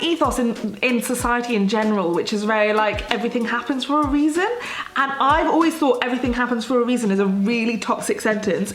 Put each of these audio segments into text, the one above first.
ethos in society in general, which is very like everything happens for a reason. And I've always thought everything happens for a reason is a really toxic sentence.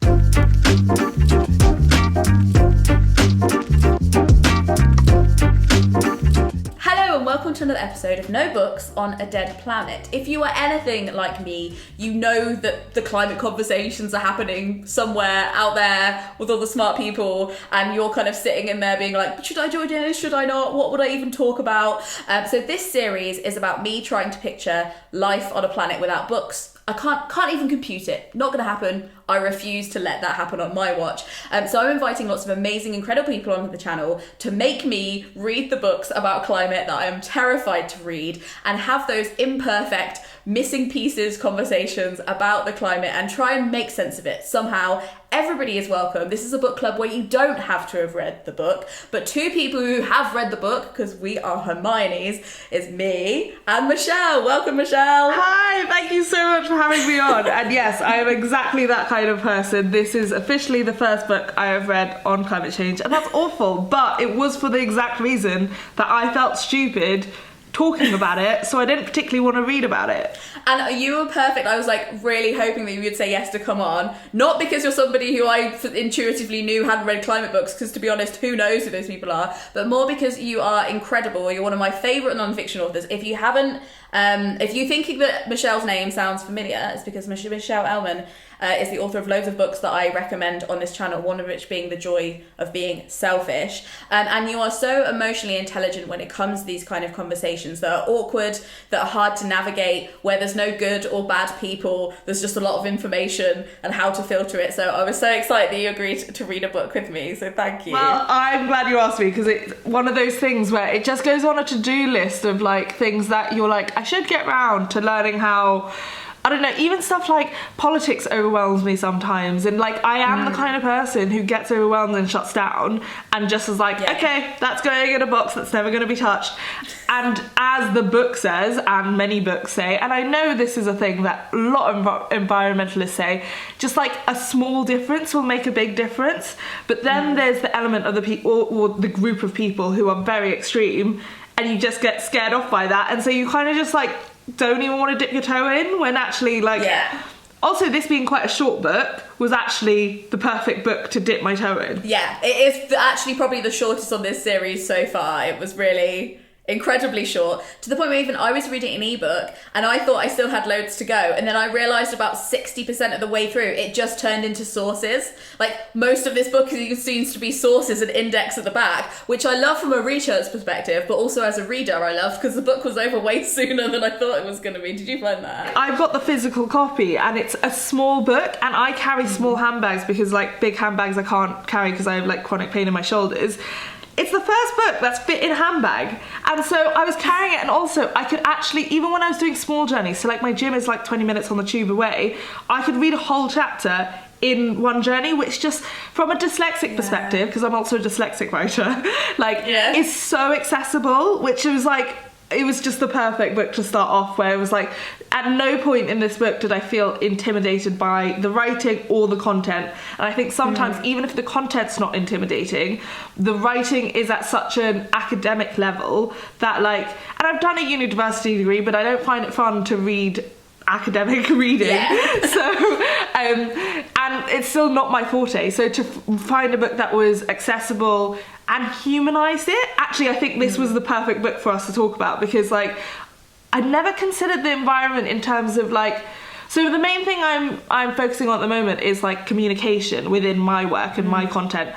Welcome to another episode of No Books on a Dead Planet. If you are anything like me, you know that the climate conversations are happening somewhere out there with all the smart people, and you're kind of sitting in there being like, should I join in? Should I not? What would I even talk about? So this series is about me trying to picture life on a planet without books. I can't even compute it. Not going to happen. I refuse to let that happen on my watch. So I'm inviting lots of amazing, incredible people onto the channel to make me read the books about climate that I am terrified to read and have those imperfect, missing pieces conversations about the climate and try and make sense of it somehow. Everybody is welcome. This is a book club where you don't have to have read the book, but two people who have read the book, because we are Hermiones, is me and Michelle. Welcome, Michelle. Hi, thank you so much for having me on. And yes, I am exactly that kind of person. This is officially the first book I have read on climate change, and that's awful, but it was for the exact reason that I felt stupid talking about it, so I didn't particularly want to read about it. And you were perfect. I was like really hoping that you would say yes to come on, not because you're somebody who I intuitively knew hadn't read climate books, because to be honest, who knows who those people are, but more because you are incredible. You're one of my favourite non-fiction authors. If you haven't, if you're thinking that Michelle's name sounds familiar, it's because Michelle Elman is the author of loads of books that I recommend on this channel, one of which being The Joy of Being Selfish. And you are so emotionally intelligent when it comes to these kind of conversations that are awkward, that are hard to navigate, where there's no good or bad people, there's just a lot of information and how to filter it. So I was so excited that you agreed to read a book with me, so thank you. Well, I'm glad you asked me, because it's one of those things where it just goes on a to-do list of like things that you're like, I should get round to learning how. I don't know, even stuff like politics overwhelms me sometimes, and like I am the kind of person who gets overwhelmed and shuts down and just is like, okay, that's going in a box that's never going to be touched. And as the book says, and many books say, and I know this is a thing that a lot of environmentalists say, just like a small difference will make a big difference. But then there's the element of the people or the group of people who are very extreme, and you just get scared off by that, and so you kind of just like don't even want to dip your toe in, when actually like also this being quite a short book was actually the perfect book to dip my toe in. Yeah, it is actually probably the shortest on this series so far. It was really incredibly short, to the point where even I was reading an ebook and I thought I still had loads to go, and then I realised about 60% of the way through it just turned into sources. Like most of this book seems to be sources and index at the back, which I love from a research perspective, but also as a reader I loved because the book was over way sooner than I thought it was going to be. Did you find that? I've got the physical copy, and it's a small book, and I carry small handbags because like big handbags I can't carry because I have like chronic pain in my shoulders. It's the first book that's fit in a handbag. And so I was carrying it, and also I could actually, even when I was doing small journeys, so like my gym is like 20 minutes on the tube away, I could read a whole chapter in one journey, which just from a dyslexic perspective, because I'm also a dyslexic writer, like is so accessible, which was like, it was just the perfect book to start off, where it was like, at no point in this book did I feel intimidated by the writing or the content. And I think sometimes, even if the content's not intimidating, the writing is at such an academic level that like, and I've done a university degree, but I don't find it fun to read academic reading. So and it's still not my forte, so to find a book that was accessible and humanized it, actually I think this was the perfect book for us to talk about, because like I never considered the environment in terms of like, so the main thing I'm focusing on at the moment is like communication within my work and my content.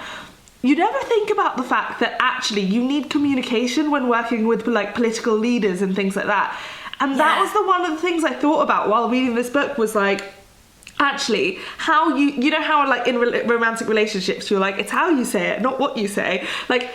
You never think about the fact that actually you need communication when working with like political leaders and things like that. And that was one of the things I thought about while reading this book, was like, actually, how you know how like in romantic relationships you're like, it's how you say it, not what you say. Like,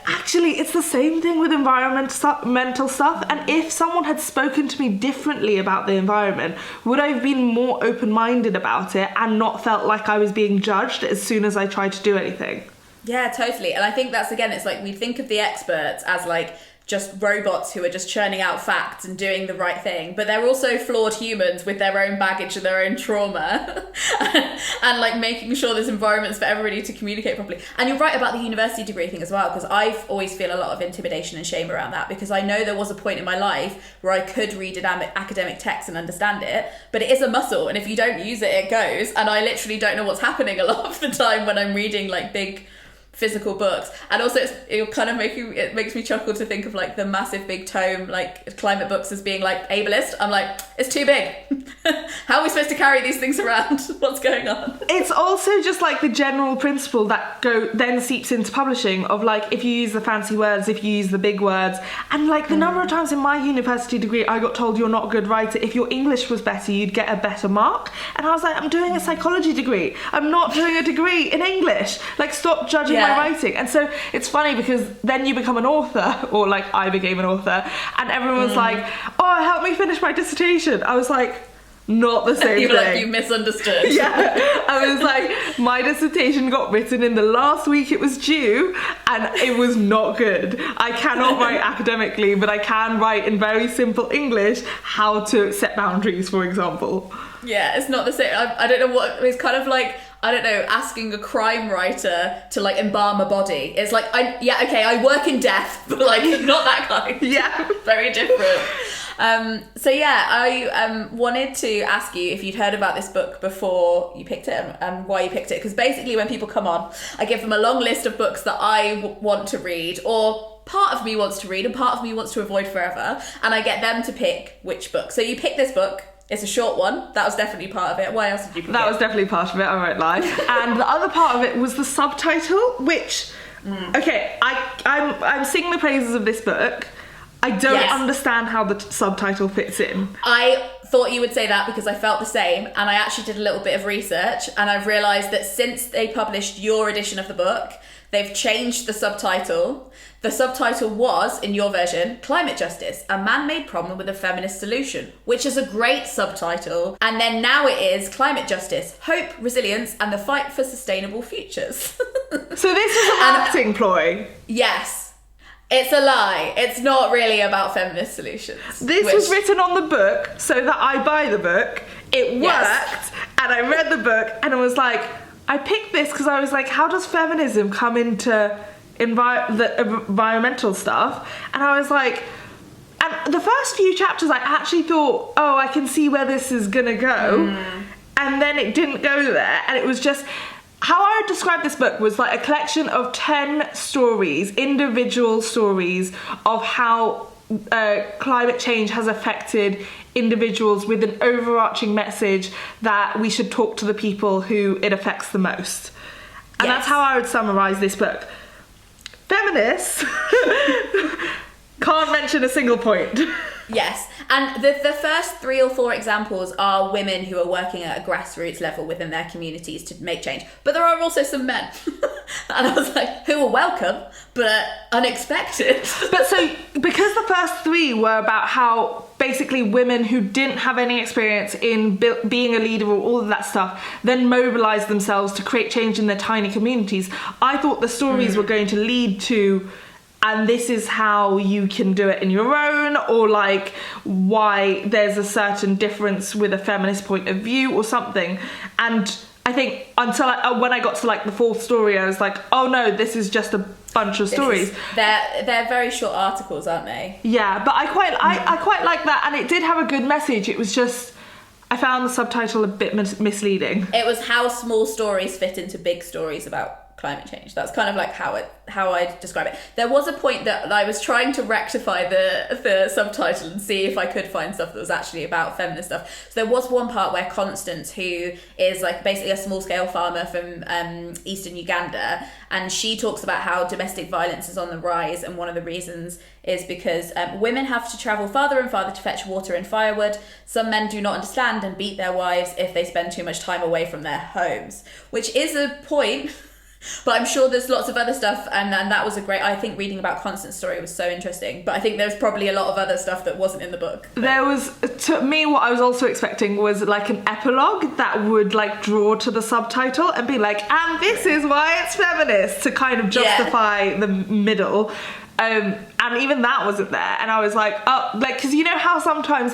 actually, it's the same thing with environmental stuff. And if someone had spoken to me differently about the environment, would I have been more open-minded about it and not felt like I was being judged as soon as I tried to do anything? Yeah, totally. And I think that's, again, it's like we think of the experts as like just robots who are just churning out facts and doing the right thing, but they're also flawed humans with their own baggage and their own trauma and like making sure there's environments for everybody to communicate properly. And you're right about the university degree thing as well, because I've always feel a lot of intimidation and shame around that, because I know there was a point in my life where I could read an academic text and understand it, but it is a muscle, and if you don't use it, it goes, and I literally don't know what's happening a lot of the time when I'm reading like big physical books. And also it makes me chuckle to think of like the massive big tome like climate books as being like ableist. I'm like, it's too big. How are we supposed to carry these things around? What's going on? It's also just like the general principle that then seeps into publishing of like, if you use the fancy words, if you use the big words, and like the number of times in my university degree I got told you're not a good writer, if your English was better you'd get a better mark, and I was like, I'm doing a psychology degree, I'm not doing a degree in English, like stop judging my writing. And so it's funny because then you become an author, or like I became an author, and everyone was like, oh, help me finish my dissertation. I was like, not the same you thing. Like, you misunderstood. Yeah, I was like, my dissertation got written in the last week it was due, and it was not good. I cannot write academically, but I can write in very simple English how to set boundaries, for example. Yeah, it's not the same. I don't know what, it's kind of like, I don't know, asking a crime writer to like embalm a body. It's like, I work in death, but like not that kind. Yeah. Very different. I wanted to ask you if you'd heard about this book before you picked it, and why you picked it. Because basically when people come on, I give them a long list of books that I want to read, or part of me wants to read and part of me wants to avoid forever, and I get them to pick which book. So you picked this book. It's a short one. That was definitely part of it. Why else did you pick it? That was definitely part of it, I won't lie. And the other part of it was the subtitle, which, okay, I'm singing the praises of this book. I don't understand how the subtitle fits in. I thought you would say that because I felt the same, and I actually did a little bit of research, and I've realised that since they published your edition of the book, they've changed the subtitle. The subtitle was, in your version, Climate Justice, a man-made problem with a feminist solution, which is a great subtitle. And then now it is Climate Justice, Hope, Resilience, and the Fight for Sustainable Futures. So this is a marketing ploy? Yes. It's a lie. It's not really about feminist solutions. This was written on the book so that I buy the book. It worked, and I read the book, and I was like, I picked this because I was like, how does feminism come into the environmental stuff? And I was like, and the first few chapters I actually thought, oh, I can see where this is gonna go, and then it didn't go there, and it was just, how I would describe this book was like a collection of 10 stories, individual stories of how climate change has affected individuals, with an overarching message that we should talk to the people who it affects the most. And that's how I would summarise this book. Feminists can't mention a single point. Yes, and the first 3 or 4 examples are women who are working at a grassroots level within their communities to make change. But there are also some men. And I was like, who are welcome, but unexpected. But so, because the first 3 were about how basically women who didn't have any experience in being a leader or all of that stuff then mobilised themselves to create change in their tiny communities, I thought the stories were going to lead to, and this is how you can do it in your own, or like why there's a certain difference with a feminist point of view or something. And I think until when I got to like the 4th story, I was like, oh no, this is just a bunch of stories. They're very short articles, aren't they? Yeah, but I quite like that, and it did have a good message. It was just, I found the subtitle a bit misleading. It was how small stories fit into big stories about climate change. That's kind of like how I describe it. There was a point that I was trying to rectify the subtitle and see if I could find stuff that was actually about feminist stuff. So there was one part where Constance, who is like basically a small scale farmer from eastern Uganda, and she talks about how domestic violence is on the rise, and one of the reasons is because women have to travel farther and farther to fetch water and firewood. Some men do not understand and beat their wives if they spend too much time away from their homes, which is a point But I'm sure there's lots of other stuff, and that was I think reading about Constance's story was so interesting, but I think there's probably a lot of other stuff that wasn't in the book. There was, to me, what I was also expecting was like an epilogue that would like draw to the subtitle and be like, and this is why it's feminist, to kind of justify the middle. And even that wasn't there, and I was like, oh, like, because you know how sometimes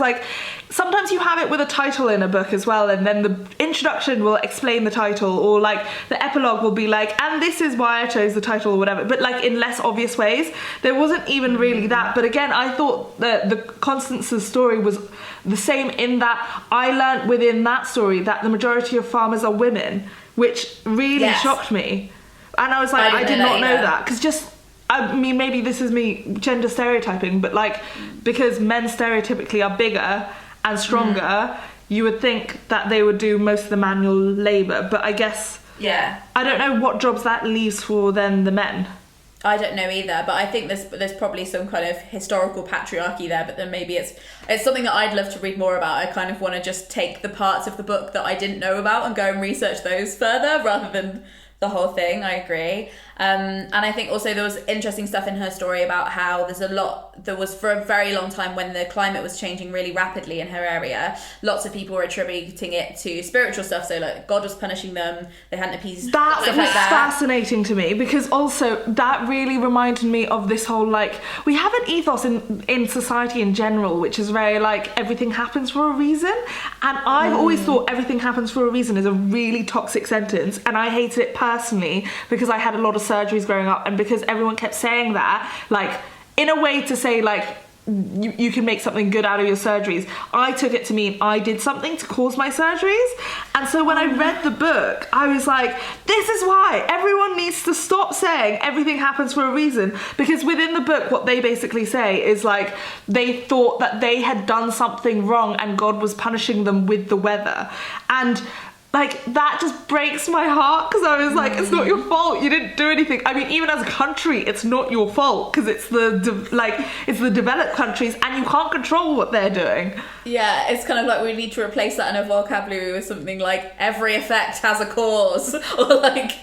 you have it with a title in a book as well, and then the introduction will explain the title, or like the epilogue will be like, and this is why I chose the title or whatever, but like in less obvious ways. There wasn't even really that. But again, I thought that the Constance's story was the same in that I learnt within that story that the majority of farmers are women, which really shocked me, and I was like, I did not know that, because just, I mean, maybe this is me gender stereotyping, but like, because men stereotypically are bigger and stronger, you would think that they would do most of the manual labour. But I guess, I don't know what jobs that leaves for then the men. I don't know either, but I think there's probably some kind of historical patriarchy there, but then maybe it's something that I'd love to read more about. I kind of want to just take the parts of the book that I didn't know about and go and research those further rather than the whole thing. I agree. And I think also there was interesting stuff in her story about how there was for a very long time, when the climate was changing really rapidly in her area, lots of people were attributing it to spiritual stuff. So like God was punishing them, they hadn't appeased. That was fascinating to me, because also that really reminded me of this whole, like, we have an ethos in society in general, which is very like everything happens for a reason. And I've always thought everything happens for a reason is a really toxic sentence, and I hated it personally because I had a lot of surgeries growing up, and because everyone kept saying that, like, in a way to say, like, you can make something good out of your surgeries. I took it to mean I did something to cause my surgeries. And so when I read the book, I was like, this is why everyone needs to stop saying everything happens for a reason. Because within the book, what they basically say is like, they thought that they had done something wrong and God was punishing them with the weather. And like, that just breaks my heart, because I was like, it's not your fault, you didn't do anything. I mean, even as a country, it's not your fault, because it's the developed countries, and you can't control what they're doing. Yeah, it's kind of like we need to replace that in a vocabulary with something like every effect has a cause, or like,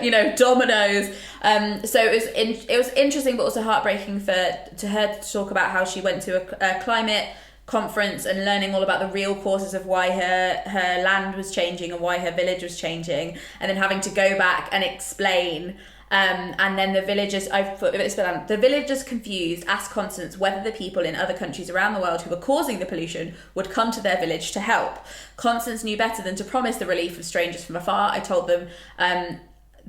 you know, dominoes. So it was interesting, but also heartbreaking to her to talk about how she went to a climate conference and learning all about the real causes of why her land was changing and why her village was changing, and then having to go back and explain. And then the villagers confused asked Constance whether the people in other countries around the world who were causing the pollution would come to their village to help. Constance knew better than to promise the relief of strangers from afar. I told them that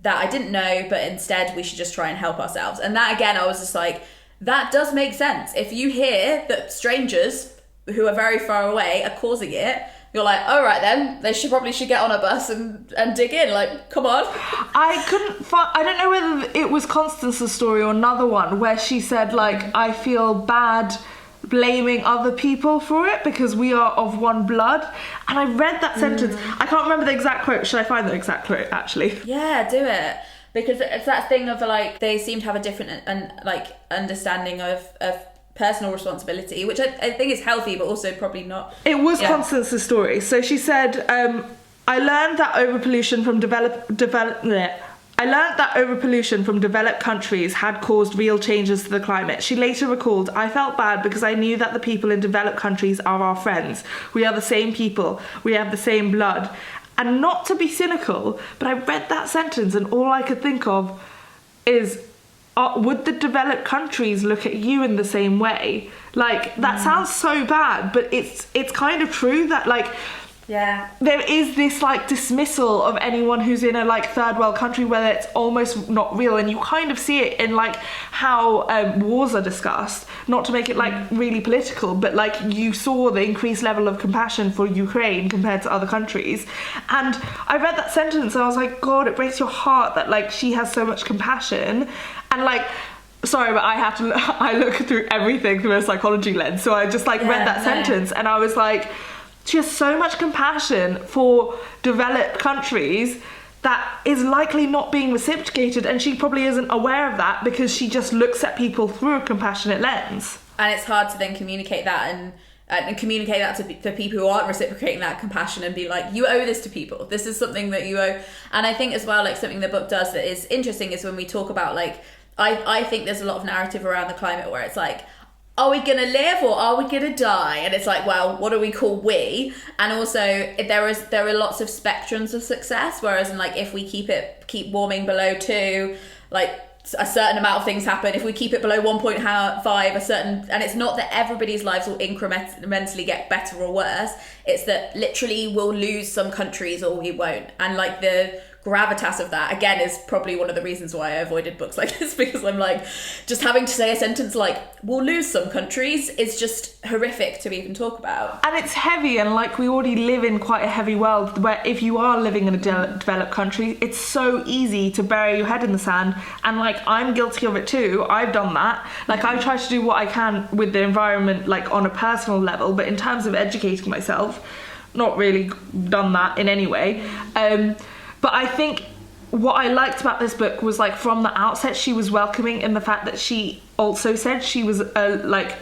I didn't know, but instead we should just try and help ourselves. And that, again, I was just like, that does make sense. If you hear that strangers who are very far away are causing it, you're like, all right then, they should get on a bus and dig in. Like, come on. I don't know whether it was Constance's story or another one where she said, like, I feel bad blaming other people for it because we are of one blood. And I read that sentence. I can't remember the exact quote. Should I find the exact quote, actually? Yeah, do it. Because it's that thing of, like, they seem to have a different understanding of personal responsibility, which I think is healthy, but also probably not. It was Constance's story. So she said, I learned that overpollution from developed countries had caused real changes to the climate. She later recalled, I felt bad because I knew that the people in developed countries are our friends. We are the same people. We have the same blood. And not to be cynical, but I read that sentence and all I could think of is, would the developed countries look at you in the same way? Like, that sounds so bad, but it's kind of true that, like, there is this, like, dismissal of anyone who's in a, like, third world country where it's almost not real, and you kind of see it in, like, how wars are discussed, not to make it, like, really political, but, like, you saw the increased level of compassion for Ukraine compared to other countries. And I read that sentence and I was like, God, it breaks your heart that, like, she has so much compassion. And, like, sorry, but I look through everything through a psychology lens, so I just, like, read that sentence and I was like, she has so much compassion for developed countries that is likely not being reciprocated, and she probably isn't aware of that because she just looks at people through a compassionate lens. And it's hard to then communicate that and communicate that to people who aren't reciprocating that compassion, and be like, you owe this to people. This is something that you owe. And I think as well, like something the book does that is interesting is when we talk about like, I think there's a lot of narrative around the climate where it's like, are we gonna live or are we gonna die? And it's like, well, what do we call we? And also there are lots of spectrums of success, whereas in like if we keep warming below 2, like a certain amount of things happen. If we keep it below 1.5, a certain, and it's not that everybody's lives will incrementally get better or worse, it's that literally we'll lose some countries or we won't. And like the gravitas of that, again, is probably one of the reasons why I avoided books like this, because I'm like, just having to say a sentence like, we'll lose some countries, is just horrific to even talk about. And it's heavy, and like we already live in quite a heavy world where if you are living in a developed country, it's so easy to bury your head in the sand. And like, I'm guilty of it too. I've done that. Like, I try to do what I can with the environment, like on a personal level, but in terms of educating myself, not really done that in any way. But I think what I liked about this book was like from the outset, she was welcoming in the fact that she also said she was I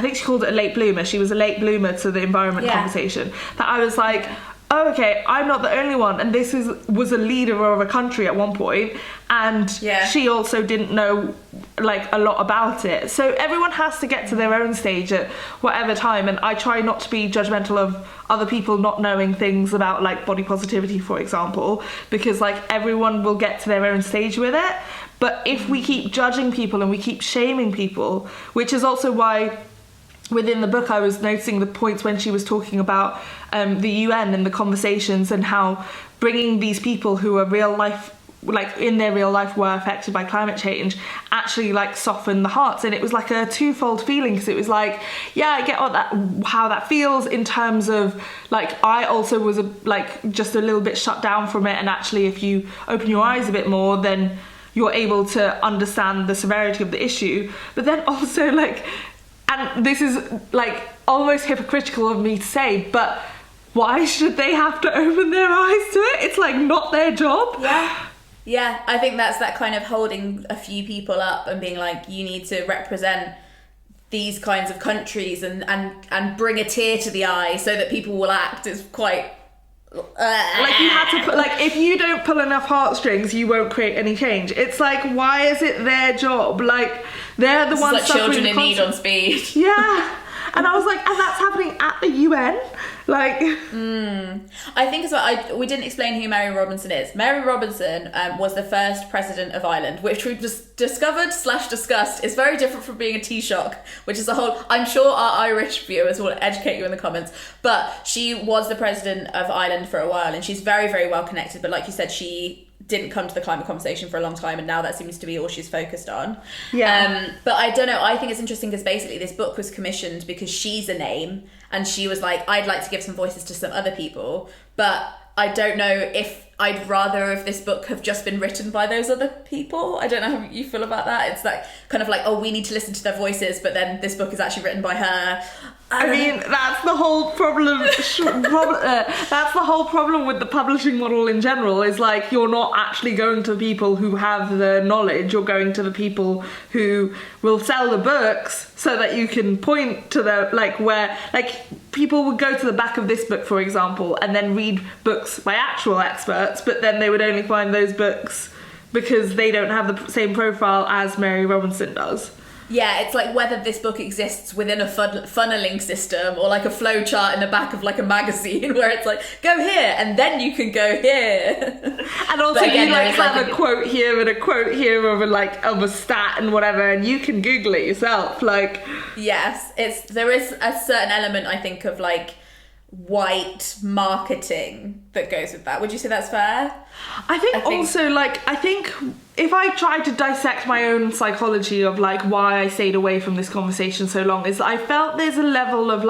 think she called it a late bloomer. She was a late bloomer to the environment conversation. That I was like, oh, okay, I'm not the only one. And this was a leader of a country at one point, and she also didn't know like a lot about it. So everyone has to get to their own stage at whatever time, and I try not to be judgmental of other people not knowing things about like body positivity, for example, because like everyone will get to their own stage with it. But if we keep judging people and we keep shaming people, which is also why within the book I was noticing the points when she was talking about the UN and the conversations, and how bringing these people who are real life, like in their real life were affected by climate change, actually like softened the hearts. And it was like a twofold feeling, because it was like, yeah, I get how that feels in terms of like, I also was just a little bit shut down from it, and actually if you open your eyes a bit more, then you're able to understand the severity of the issue. But then also like, and this is like almost hypocritical of me to say, but why should they have to open their eyes to it? It's like not their job. Yeah, I think that's that kind of holding a few people up and being like, you need to represent these kinds of countries and bring a tear to the eye so that people will act, is quite... Like you had to put, like, if you don't pull enough heartstrings, you won't create any change. It's like, why is it their job? Like, they're the ones like children in need on speed. Yeah. And I was like, and that's happening at the UN? Like... I think as well, we didn't explain who Mary Robinson is. Mary Robinson was the first president of Ireland, which we've just discussed is very different from being a Taoiseach, which is a whole... I'm sure our Irish viewers will educate you in the comments, but she was the president of Ireland for a while, and she's very, very well connected. But like you said, she didn't come to the climate conversation for a long time, and now that seems to be all she's focused on. But I don't know, I think it's interesting because basically this book was commissioned because she's a name, and she was like, I'd like to give some voices to some other people, but I don't know if I'd rather if this book have just been written by those other people. I don't know how you feel about that. It's like kind of like, oh, we need to listen to their voices, but then this book is actually written by her. I mean, that's the whole problem. That's the whole problem with the publishing model in general. Is like, you're not actually going to the people who have the knowledge. You're going to the people who will sell the books so that you can point to the where people would go to the back of this book, for example, and then read books by actual experts, but then they would only find those books because they don't have the same profile as Mary Robinson does. Yeah, it's like whether this book exists within a funneling system or like a flow chart in the back of like a magazine where it's like, go here and then you can go here. And also again, you have a quote here and a quote here of a stat and whatever, and you can Google it yourself. Yes, there is a certain element, I think, of like white marketing that goes with that. Would you say that's fair? I think if I tried to dissect my own psychology of why I stayed away from this conversation so long, is that I felt there's a level of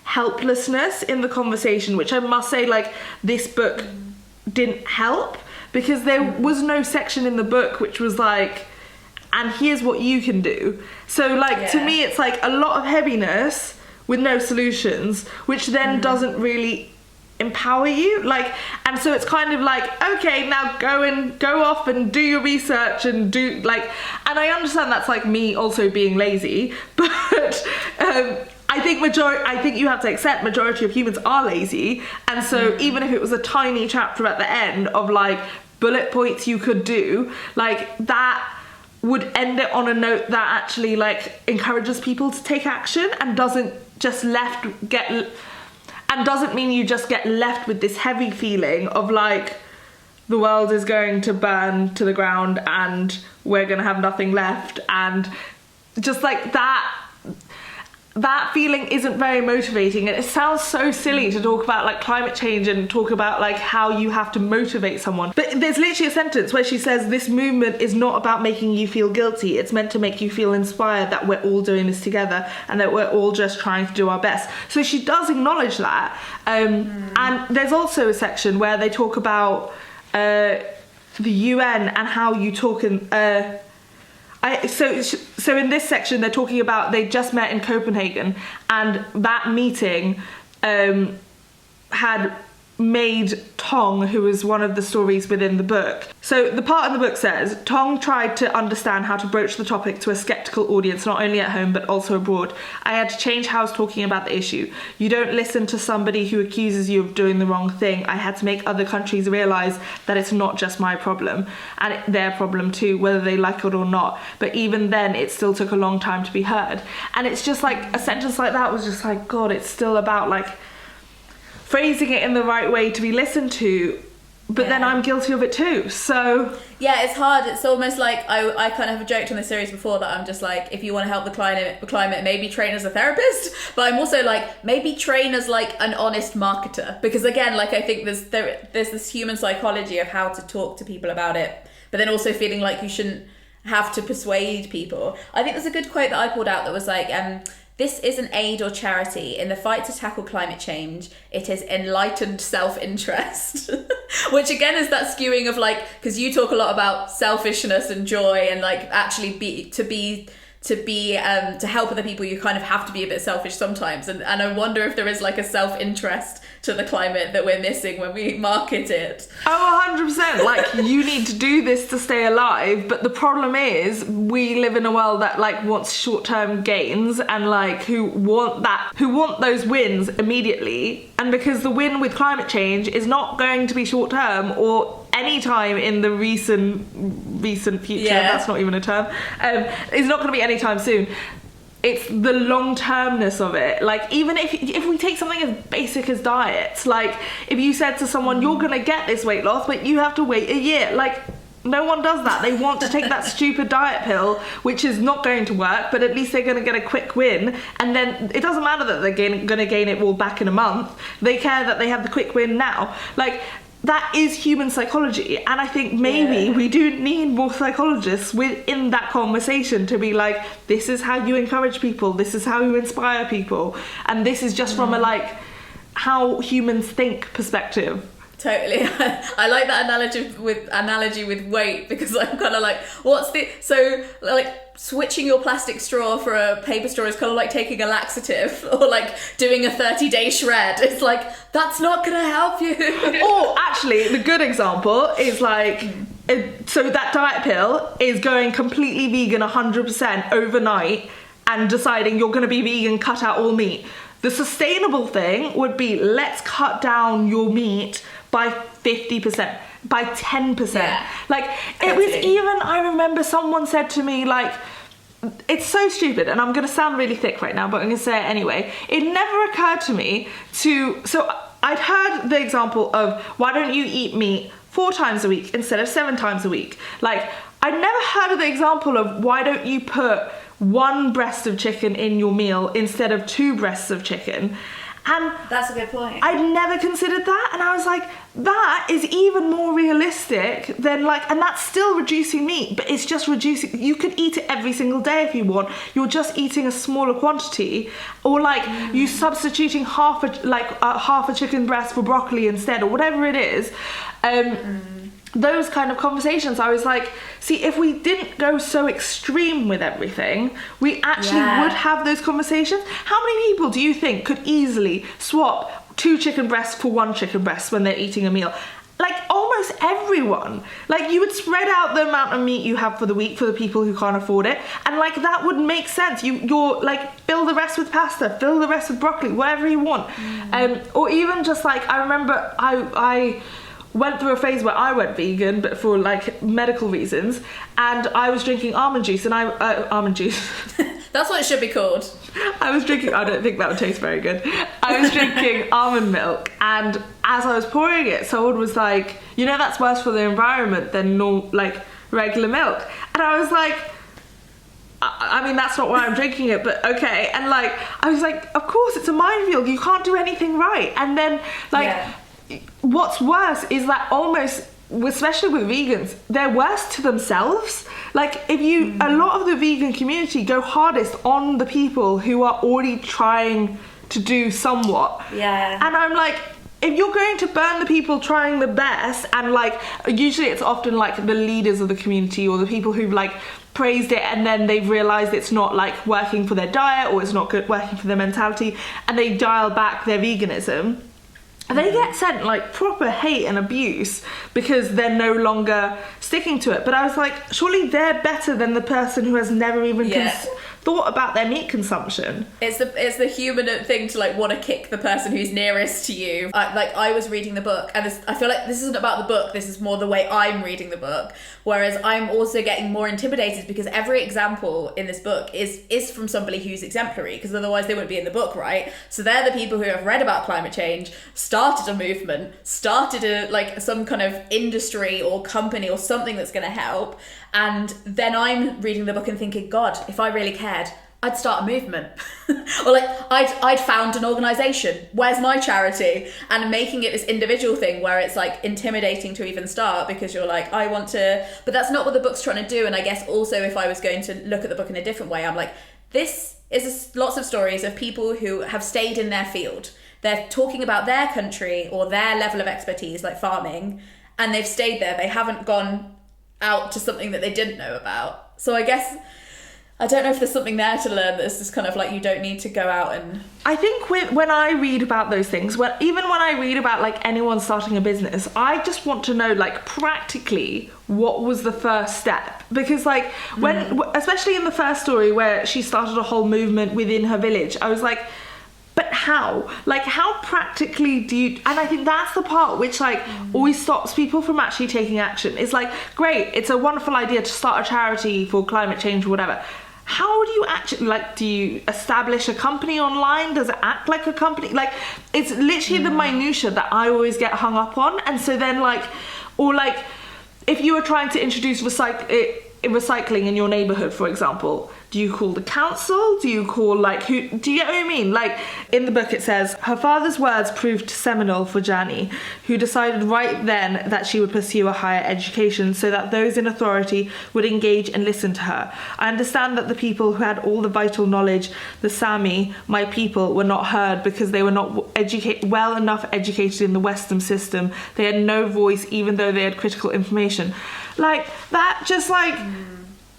helplessness in the conversation, which I must say this book didn't help, because there was no section in the book which was and here's what you can do. So to me it's a lot of heaviness with no solutions, which then doesn't really empower you. And so it's kind of okay, now go off and do your research and do and I understand that's me also being lazy, but I think you have to accept majority of humans are lazy, and so even if it was a tiny chapter at the end of like bullet points you could do, like that would end it on a note that actually like encourages people to take action and doesn't mean you just get left with this heavy feeling of like the world is going to burn to the ground and we're going to have nothing left, and just like that feeling isn't very motivating. And it sounds so silly to talk about like climate change and talk about like how you have to motivate someone, but there's literally a sentence where she says this movement is not about making you feel guilty, it's meant to make you feel inspired that we're all doing this together and that we're all just trying to do our best. So she does acknowledge that, and there's also a section where they talk about the UN and how you talk in so in this section they're talking about they just met in Copenhagen, and that meeting had made Tong, who was one of the stories within the book. So the part in the book says, Tong tried to understand how to broach the topic to a skeptical audience, not only at home, but also abroad. I had to change how I was talking about the issue. You don't listen to somebody who accuses you of doing the wrong thing. I had to make other countries realise that it's not just my problem, and their problem too, whether they like it or not. But even then, it still took a long time to be heard. And it's just like, a sentence like that was just like, God, it's still about like phrasing it in the right way to be listened to, but then I'm guilty of it too, so yeah, it's hard. It's almost like I kind of have joked on this series before that I'm just like, if you want to help the climate, maybe train as a therapist, but I'm also like, maybe train as like an honest marketer, because again, like I think there's this human psychology of how to talk to people about it, but then also feeling like you shouldn't have to persuade people. I think there's a good quote that I pulled out that was like, this isn't aid or charity. In the fight to tackle climate change, it is enlightened self-interest. Which again is that skewing of like, because you talk a lot about selfishness and joy and like actually to help other people, you kind of have to be a bit selfish sometimes. And I wonder if there is like a self-interest to the climate that we're missing when we market it. Oh, 100%. Like, you need to do this to stay alive. But the problem is we live in a world that like wants short-term gains and like who want those wins immediately. And because the win with climate change is not going to be short-term or any time in the recent future, that's not even a term, it's not going to be anytime soon. It's the long-termness of it. Like, even if we take something as basic as diets, like if you said to someone, you're going to get this weight loss, but you have to wait a year, like no one does that. They want to take that stupid diet pill, which is not going to work, but at least they're going to get a quick win. And then it doesn't matter that they're going to gain it all back in a month. They care that they have the quick win now. Like, that is human psychology, and I think maybe we do need more psychologists within that conversation to be like, this is how you encourage people, this is how you inspire people, and this is just from a like how humans think perspective. Totally. I like that analogy with weight, because I'm kind of like, so like switching your plastic straw for a paper straw is kind of like taking a laxative or like doing a 30-day shred. It's like, that's not going to help you. Or actually, the good example is like, so that diet pill is going completely vegan 100% overnight and deciding you're going to be vegan, cut out all meat. The sustainable thing would be, let's cut down your meat by 50%, by 10%. Yeah, like, totally. It was even, I remember someone said to me, like, it's so stupid, and I'm going to sound really thick right now, but I'm going to say it anyway. It never occurred to me so I'd heard the example of, why don't you eat meat 4 times a week instead of 7 times a week? Like, I'd never heard of the example of, why don't you put 1 breast of chicken in your meal instead of 2 breasts of chicken? And that's a good point. I'd never considered that, and I was like, that is even more realistic than like, and that's still reducing meat, but it's just reducing. You could eat it every single day if you want. You're just eating a smaller quantity, or like you substituting half a chicken breast for broccoli instead, or whatever it is. Those kind of conversations, I was like, see, if we didn't go so extreme with everything, we actually would have those conversations. How many people do you think could easily swap 2 chicken breasts for 1 chicken breast when they're eating a meal? Like, almost just everyone. Like, you would spread out the amount of meat you have for the week for the people who can't afford it, and like that would make sense. You're like, fill the rest with pasta, fill the rest with broccoli, whatever you want. Or even just like, I remember I went through a phase where I went vegan, but for like medical reasons, and I was drinking almond juice, and almond juice. That's what it should be called. I don't think that would taste very good. I was drinking almond milk, and as I was pouring it, someone was like, you know, that's worse for the environment than like regular milk. And I was like, I mean, that's not why I'm drinking it, but okay. And like, I was like, of course, it's a minefield. You can't do anything right. And then like, what's worse is that almost, especially with vegans, they're worse to themselves. Like, if you, a lot of the vegan community go hardest on the people who are already trying to do somewhat. Yeah. And I'm like, if you're going to burn the people trying the best, and like, usually it's often like the leaders of the community or the people who've like praised it, and then they've realized it's not like working for their diet, or it's not good working for their mentality, and they dial back their veganism. They get sent like proper hate and abuse because they're no longer sticking to it. But I was like, surely they're better than the person who has never even thought about their meat consumption. It's the human thing to like want to kick the person who's nearest to you. I was reading the book, and I feel like this isn't about the book, this is more the way I'm reading the book, whereas I'm also getting more intimidated because every example in this book is from somebody who's exemplary, because otherwise they wouldn't be in the book, right? So they're the people who have read about climate change, started a movement, started some kind of industry or company or something that's going to help, and then I'm reading the book and thinking, God, if I really cared, I'd start a movement. Or like, I'd found an organisation. Where's my charity? And making it this individual thing where it's like intimidating to even start because you're like, I want to... But that's not what the book's trying to do. And I guess also if I was going to look at the book in a different way, I'm like, this is lots of stories of people who have stayed in their field. They're talking about their country or their level of expertise, like farming, and they've stayed there. They haven't gone out to something that they didn't know about. So I guess... I don't know if there's something there to learn that's just kind of like, you don't need to go out and... I think when I read about those things, even when I read about like anyone starting a business, I just want to know like practically what was the first step. Because like when, especially in the first story where she started a whole movement within her village, I was like, but how? Like, how practically do you... And I think that's the part which, like, always stops people from actually taking action. It's like, great, it's a wonderful idea to start a charity for climate change or whatever. How do you actually, like, do you establish a company online? Does it act like a company? Like, it's literally the minutiae that I always get hung up on. And so then, like, or like, if you were trying to introduce recycling in your neighborhood, for example, do you call the council? Do you call like who? Do you get what I mean? Like in the book it says, her father's words proved seminal for Jani, who decided right then that she would pursue a higher education so that those in authority would engage and listen to her. I understand that the people who had all the vital knowledge, the Sami, my people, were not heard because they were not well enough educated in the Western system. They had no voice even though they had critical information. Like that just like...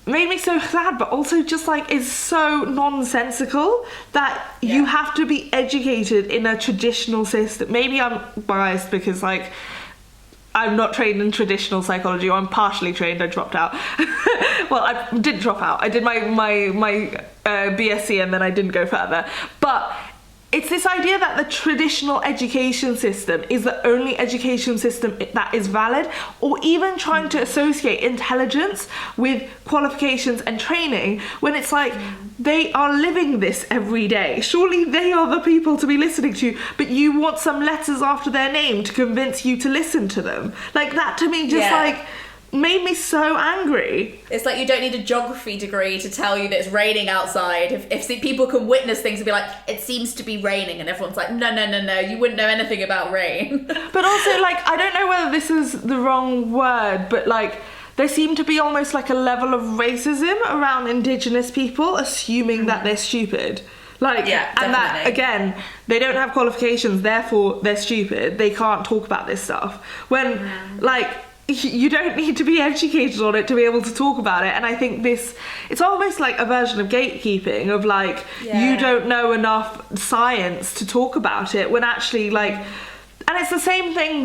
made me so sad, but also just like is so nonsensical that you have to be educated in a traditional system. Maybe I'm biased because like I'm not trained in traditional psychology, or I'm partially trained. I dropped out. Well, I didn't drop out. I did my BSc and then I didn't go further. But it's this idea that the traditional education system is the only education system that is valid, or even trying to associate intelligence with qualifications and training when it's like they are living this every day. Surely they are the people to be listening to, but you want some letters after their name to convince you to listen to them. Like that to me just like made me so angry. It's like you don't need a geography degree to tell you that it's raining outside. If people can witness things and be like, it seems to be raining, and everyone's like, no, you wouldn't know anything about rain. But also, like, I don't know whether this is the wrong word, but like there seemed to be almost like a level of racism around Indigenous people, assuming that they're stupid. Like, and that, again, they don't have qualifications, therefore they're stupid. They can't talk about this stuff. When, like, you don't need to be educated on it to be able to talk about it. And I think it's almost like a version of gatekeeping of like, you don't know enough science to talk about it, when actually like, and it's the same thing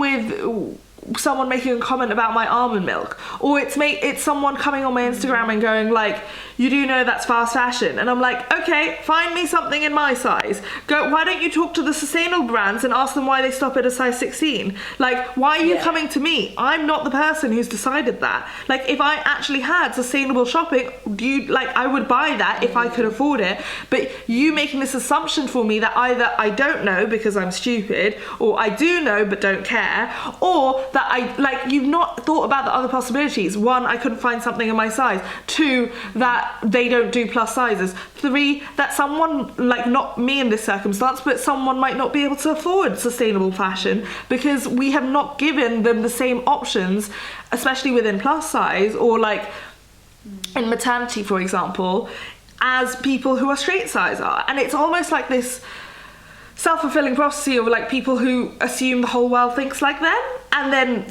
someone making a comment about my almond milk, or it's someone coming on my Instagram and going like, you do know that's fast fashion, and I'm like, okay, find me something in my size. Why don't you talk to the sustainable brands and ask them why they stop at a size 16? Like, why are you coming to me? I'm not the person who's decided that. Like, if I actually had sustainable shopping, I would buy that if I could afford it. But you making this assumption for me that either I don't know because I'm stupid, or I do know but don't care, or that you've not thought about the other possibilities. 1, I couldn't find something in my size. 2, that they don't do plus sizes. 3, that someone, like not me in this circumstance, but someone might not be able to afford sustainable fashion because we have not given them the same options, especially within plus size or like in maternity, for example, as people who are straight size are. And it's almost like this self-fulfilling prophecy of like people who assume the whole world thinks like them, and then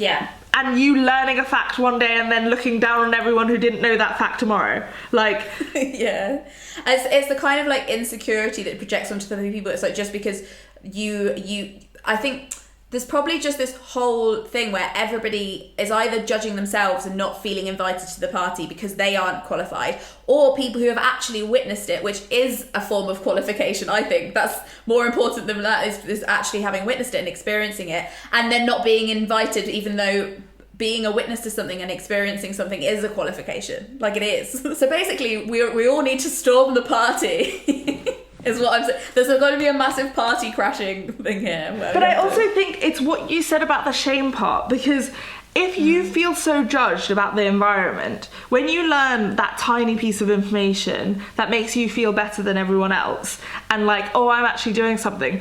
and you learning a fact one day and then looking down on everyone who didn't know that fact tomorrow. Like it's the kind of like insecurity that projects onto the other people. It's like, just because I think there's probably just this whole thing where everybody is either judging themselves and not feeling invited to the party because they aren't qualified, or people who have actually witnessed it, which is a form of qualification. I think that's more important than that, is actually having witnessed it and experiencing it, and then not being invited, even though being a witness to something and experiencing something is a qualification. Like, it is. So basically, we all need to storm the party. Is what I'm saying. There's going to be a massive party crashing thing here. But I also think it's what you said about the shame part, because if you feel so judged about the environment, when you learn that tiny piece of information that makes you feel better than everyone else, and like, oh, I'm actually doing something.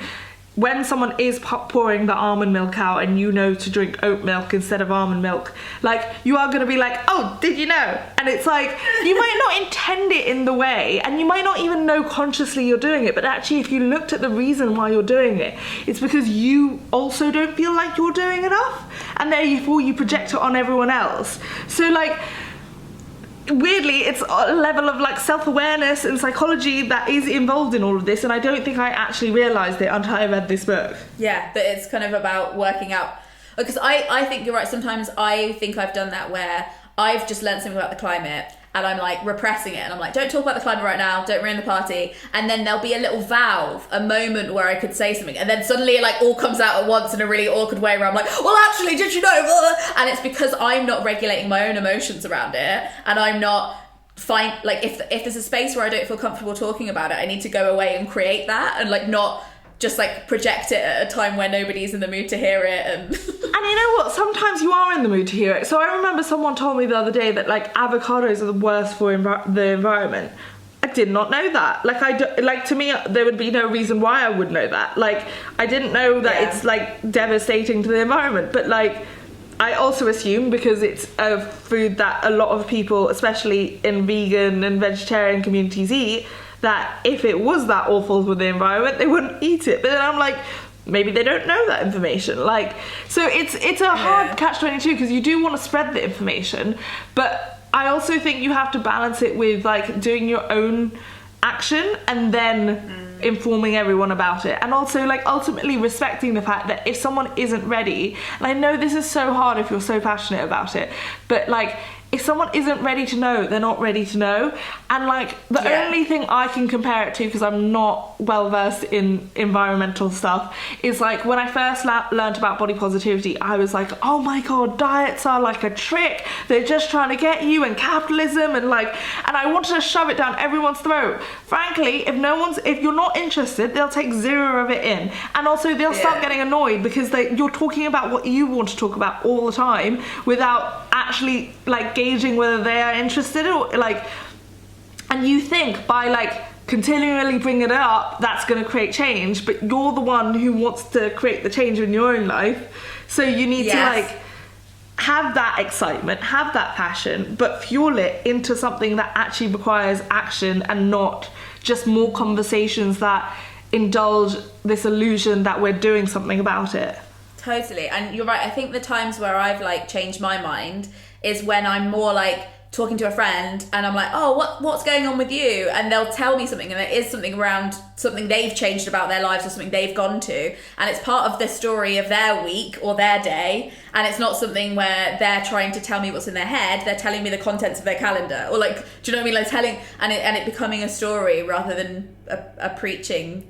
When someone is pouring the almond milk out and you know to drink oat milk instead of almond milk, like, you are going to be like, oh, did you know? And it's like, you might not intend it in the way, and you might not even know consciously you're doing it, but actually if you looked at the reason why you're doing it, it's because you also don't feel like you're doing enough, and therefore you project it on everyone else. So like, weirdly, it's a level of like self-awareness and psychology that is involved in all of this, and I don't think I actually realised it until I read this book. Yeah, that it's kind of about working out, because I think you're right. Sometimes I think I've done that where I've just learned something about the climate and I'm like repressing it, and I'm like, don't talk about the climate right now, don't ruin the party, and then there'll be a little valve, a moment where I could say something, and then suddenly it like all comes out at once in a really awkward way where I'm like, well, actually, did you know? And it's because I'm not regulating my own emotions around it, and I'm not like, if there's a space where I don't feel comfortable talking about it, I need to go away and create that, and like not just like project it at a time where nobody's in the mood to hear it. And you know what, sometimes you are in the mood to hear it. So I remember someone told me the other day that like avocados are the worst for the environment. I did not know that. Like, to me, there would be no reason why I would know that. Like, I didn't know that it's like devastating to the environment, but like, I also assume because it's a food that a lot of people, especially in vegan and vegetarian communities, eat, that if it was that awful for the environment, they wouldn't eat it. But then I'm like, maybe they don't know that information. Like, so it's a hard catch-22, because you do want to spread the information, but I also think you have to balance it with like doing your own action and then informing everyone about it, and also like ultimately respecting the fact that if someone isn't ready, and I know this is so hard if you're so passionate about it, but like, if someone isn't ready to know, they're not ready to know. And like, the only thing I can compare it to, because I'm not well versed in environmental stuff, is like when I first learned about body positivity, I was like, oh my god, diets are like a trick, they're just trying to get you, and capitalism, and like, and I wanted to shove it down everyone's throat. Frankly, if you're not interested, they'll take zero of it in, and also they'll start getting annoyed because you're talking about what you want to talk about all the time without actually like gauging whether they are interested, or like, and you think by like continually bringing it up that's going to create change, but you're the one who wants to create the change in your own life, so you need to like have that excitement, have that passion, but fuel it into something that actually requires action, and not just more conversations that indulge this illusion that we're doing something about it. Totally. And you're right, I think the times where I've like changed my mind is when I'm more like talking to a friend and I'm like, oh, what's going on with you? And they'll tell me something, and it is something around something they've changed about their lives or something they've gone to, and it's part of the story of their week or their day, and it's not something where they're trying to tell me what's in their head. They're telling me the contents of their calendar, or like, do you know what I mean? Like telling, and it becoming a story rather than a preaching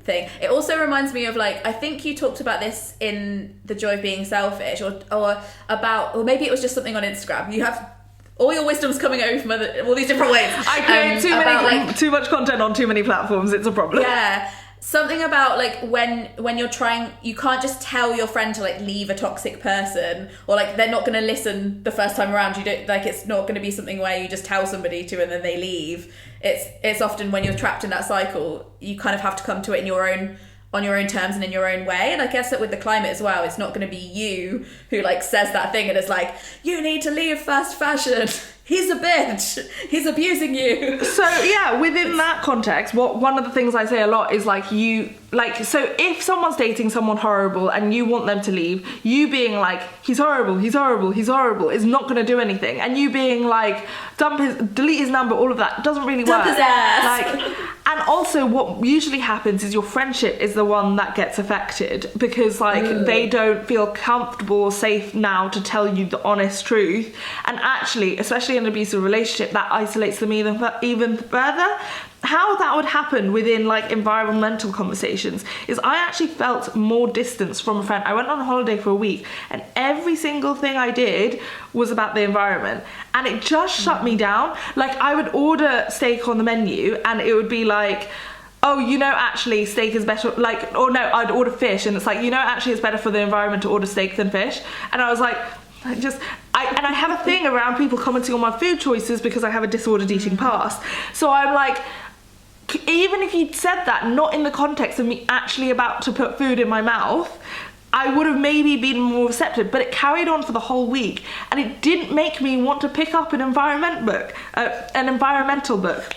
thing. It also reminds me of, like, I think you talked about this in The Joy of Being Selfish, or maybe it was just something on Instagram. You have all your wisdom's coming over from all these different ways. I create too much content on too many platforms. It's a problem. Yeah. Something about, like, when you're trying, you can't just tell your friend to, like, leave a toxic person, or, like, they're not going to listen the first time around. You don't, like, it's not going to be something where you just tell somebody to and then they leave. It's often when you're trapped in that cycle, you kind of have to come to it on your own terms and in your own way. And I guess that with the climate as well, it's not going to be you who, like, says that thing and is like, you need to leave fast fashion. He's a bitch. He's abusing you. So yeah, within that context, one of the things I say a lot is, like, so if someone's dating someone horrible and you want them to leave, you being like, he's horrible is not going to do anything, and you being like, delete his number, all of that doesn't really work. Dump his ass. Like, and also what usually happens is your friendship is the one that gets affected, because, like, they don't feel comfortable or safe now to tell you the honest truth, and actually, especially in an abusive relationship, that isolates them even further. How that would happen within, like, environmental conversations is I actually felt more distance from a friend. I went on holiday for a week and every single thing I did was about the environment, and it just shut me down. Like, I would order steak on the menu and it would be like, oh, actually steak is better, like, or no, I'd order fish and it's like, actually it's better for the environment to order steak than fish. And I was like, I have a thing around people commenting on my food choices because I have a disordered eating past. So I'm like, even if you'd said that not in the context of me actually about to put food in my mouth, I would have maybe been more receptive, but it carried on for the whole week, and it didn't make me want to pick up an environmental book.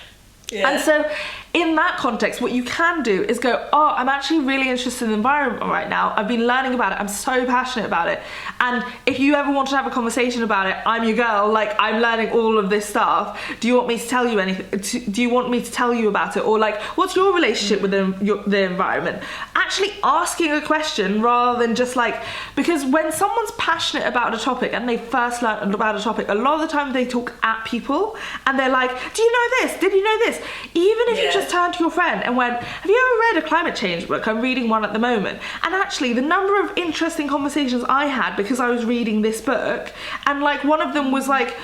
Yeah. And so in that context, what you can do is go, oh, I'm actually really interested in the environment right now. I've been learning about it. I'm so passionate about it. And if you ever want to have a conversation about it, I'm your girl. Like, I'm learning all of this stuff. Do you want me to tell you anything? Do you want me to tell you about it? Or, like, what's your relationship with the environment? Actually asking a question rather than just, like, because when someone's passionate about a topic and they first learn about a topic, a lot of the time they talk at people and they're like, do you know this? Did you know this? Even if you just turned to your friend and went, have you ever read a climate change book? I'm reading one at the moment. And actually the number of interesting conversations I had because I was reading this book, and, like, one of them was, like,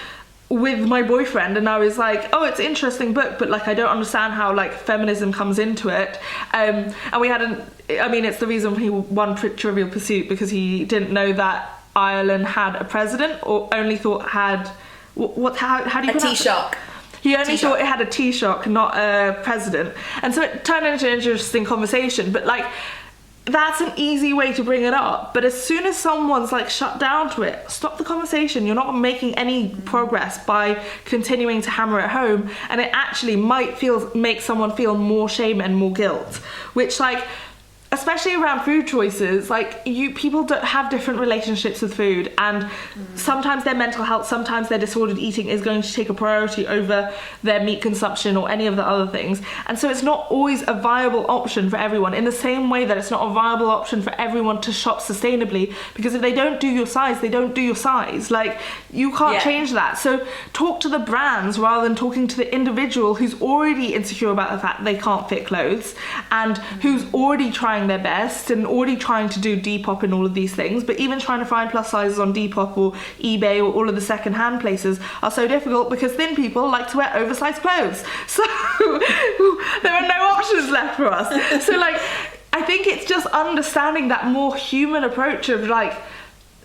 with my boyfriend, and I was like, oh, it's an interesting book, but, like, I don't understand how, like, feminism comes into it. And we had it's the reason he won Trivial Pursuit, because he didn't know that Ireland had a president, or only thought had how do you pronounce it? Taoiseach. He only thought it had a Taoiseach, not a president. And so it turned into an interesting conversation. But, like, that's an easy way to bring it up. But as soon as someone's, like, shut down to it, stop the conversation. You're not making any progress by continuing to hammer it home. And it actually might make someone feel more shame and more guilt. Which, like, especially around food choices, like, people don't have different relationships with food, and sometimes their mental health, sometimes their disordered eating is going to take a priority over their meat consumption or any of the other things. And so it's not always a viable option for everyone, in the same way that it's not a viable option for everyone to shop sustainably, because if they don't do your size, they don't do your size. Like, you can't change that. So talk to the brands rather than talking to the individual who's already insecure about the fact they can't fit clothes, and who's already trying their best and already trying to do Depop and all of these things, but even trying to find plus sizes on Depop or eBay or all of the second-hand places are so difficult, because thin people like to wear oversized clothes, so there are no options left for us. So, like, I think it's just understanding that more human approach of, like,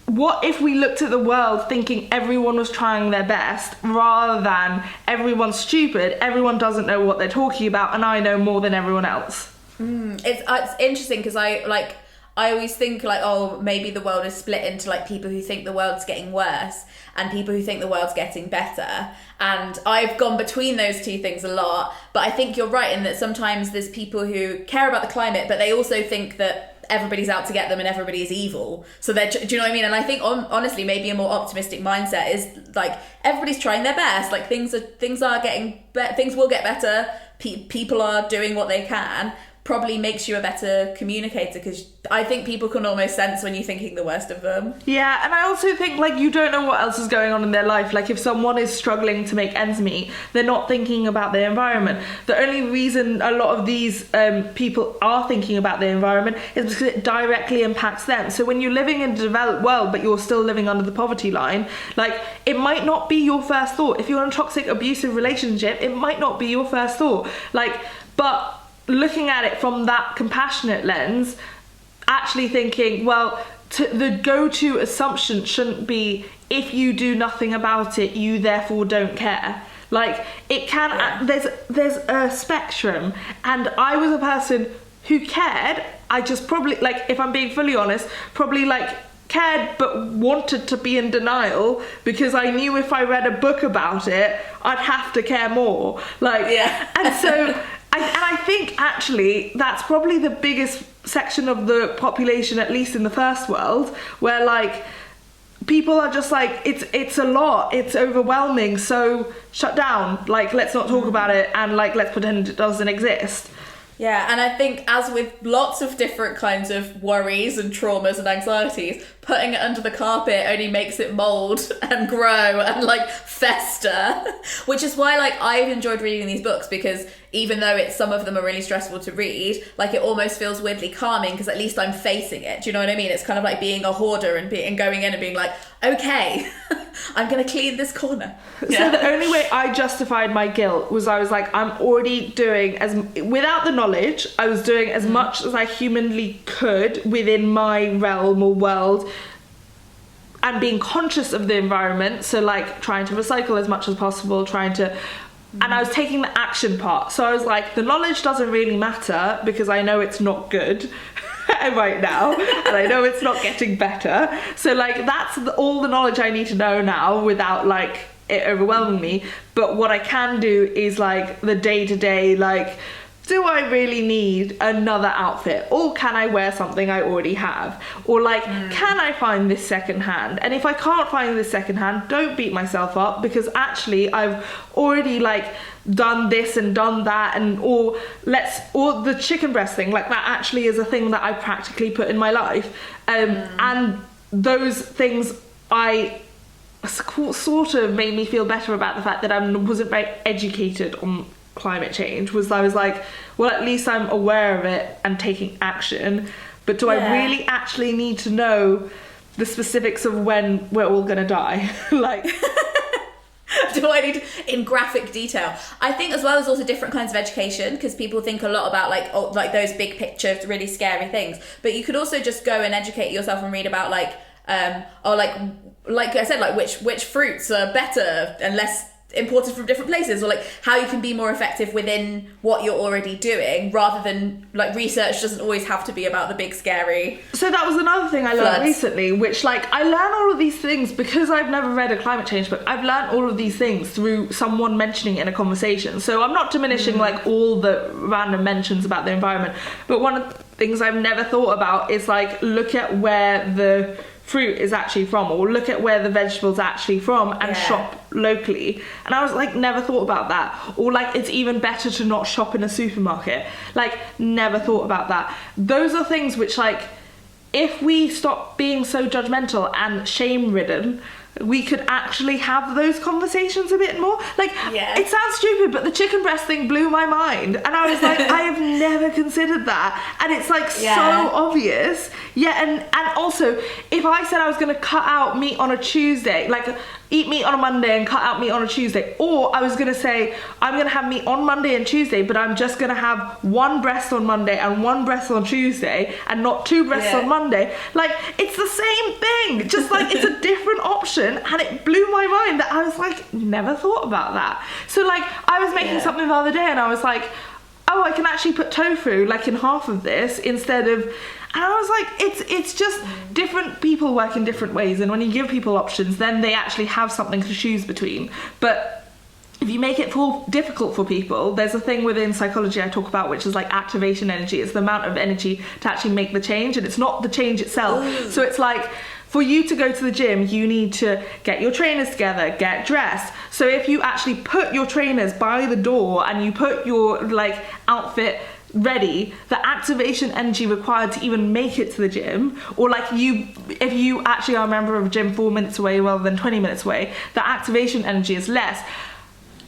what if we looked at the world thinking everyone was trying their best, rather than everyone's stupid, everyone doesn't know what they're talking about, and I know more than everyone else. It's interesting, because I always think, like, oh, maybe the world is split into, like, people who think the world's getting worse and people who think the world's getting better, and I've gone between those two things a lot. But I think you're right in that sometimes there's people who care about the climate, but they also think that everybody's out to get them and everybody is evil. So do you know what I mean? And I think honestly, maybe a more optimistic mindset is like everybody's trying their best. Like things are getting better. Things will get better. People are doing what they can. Probably makes you a better communicator, because I think people can almost sense when you're thinking the worst of them. Yeah, and I also think, like, you don't know what else is going on in their life. Like, if someone is struggling to make ends meet, they're not thinking about their environment. The only reason a lot of these people are thinking about their environment is because it directly impacts them. So when you're living in a developed world, but you're still living under the poverty line, like, it might not be your first thought. If you're in a toxic, abusive relationship, it might not be your first thought. Like, but looking at it from that compassionate lens, actually thinking, well, the go-to assumption shouldn't be, if you do nothing about it, you therefore don't care. Like, it can, there's a spectrum, and I was a person who cared. I just probably, like, if I'm being fully honest, probably like cared but wanted to be in denial, because I knew if I read a book about it, I'd have to care more. Like, and so I think actually that's probably the biggest section of the population, at least in the first world, where like people are just like, it's a lot, it's overwhelming, so shut down, like, let's not talk about it, and like, let's pretend it doesn't exist. Yeah, and I think, as with lots of different kinds of worries and traumas and anxieties, putting it under the carpet only makes it mold and grow and like fester, which is why like I've enjoyed reading these books, because even though some of them are really stressful to read, like it almost feels weirdly calming, because at least I'm facing it. Do you know what I mean? It's kind of like being a hoarder and going in and being like, okay, I'm gonna clean this corner. So the only way I justified my guilt was, I was like, I'm already doing without the knowledge, I was doing as much as I humanly could within my realm or world, and being conscious of the environment. So like trying to recycle as much as possible, and I was taking the action part. So I was like, the knowledge doesn't really matter, because I know it's not good right now, and I know it's not getting better. So like, that's all the knowledge I need to know now, without like it overwhelming me. But what I can do is like the day-to-day, like, do I really need another outfit? Or can I wear something I already have? Or like, can I find this secondhand? And if I can't find this secondhand, don't beat myself up, because actually I've already like done this and done that, and or the chicken breast thing, like that actually is a thing that I practically put in my life. And those things sort of made me feel better about the fact that I wasn't very educated on climate change. I was like, well, at least I'm aware of it and taking action, but do I really actually need to know the specifics of when we're all gonna die? Like, do I need in graphic detail? I think as well, there's also different kinds of education, because people think a lot about like those big picture really scary things, but you could also just go and educate yourself and read about like I said, like which fruits are better and less imported from different places, or like how you can be more effective within what you're already doing, rather than like research doesn't always have to be about the big scary. So that was another thing I learned recently, which like I learned all of these things because I've never read a climate change book. I've learned all of these things through someone mentioning it in a conversation. So I'm not diminishing like all the random mentions about the environment, but one of the things I've never thought about is like, look at where the fruit is actually from, or look at where the vegetables are actually from, and shop locally. And I was like, never thought about that. Or like, it's even better to not shop in a supermarket. Like, never thought about that. Those are things which, like, if we stop being so judgmental and shame ridden, we could actually have those conversations a bit more. Like, it sounds stupid, but the chicken breast thing blew my mind, and I was like, I have never considered that, and it's like so obvious. And also, if I said I was going to cut out meat on a Tuesday, like eat meat on a Monday and cut out meat on a Tuesday, or I was going to say I'm going to have meat on Monday and Tuesday, but I'm just going to have one breast on Monday and one breast on Tuesday, and not two breasts on Monday, like, it's the same thing, just like it's a different option. And it blew my mind that I was like, never thought about that. So like, I was making something the other day, and I was like, oh, I can actually put tofu like in half of this instead of, and I was like, it's just different people work in different ways, and when you give people options, then they actually have something to choose between. But if you make it difficult for people, there's a thing within psychology I talk about, which is like activation energy. It's the amount of energy to actually make the change, and it's not the change itself. Ooh. So it's like, for you to go to the gym, you need to get your trainers together, get dressed. So if you actually put your trainers by the door and you put your like outfit ready, the activation energy required to even make it to the gym, or like if you actually are a member of a gym 4 minutes away rather than 20 minutes away, the activation energy is less.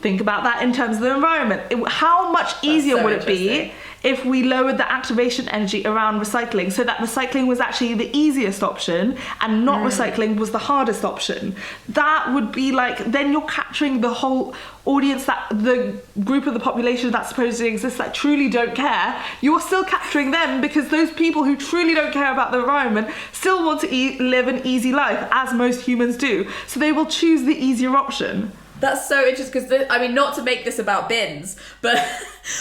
Think about that in terms of the environment. How much easier would it be if we lowered the activation energy around recycling, so that recycling was actually the easiest option and not recycling was the hardest option? That would be like, then you're capturing the whole audience, that the group of the population that supposedly exists that truly don't care. You're still capturing them, because those people who truly don't care about the environment still want to live an easy life, as most humans do. So they will choose the easier option. That's so interesting, because, I mean, not to make this about bins, but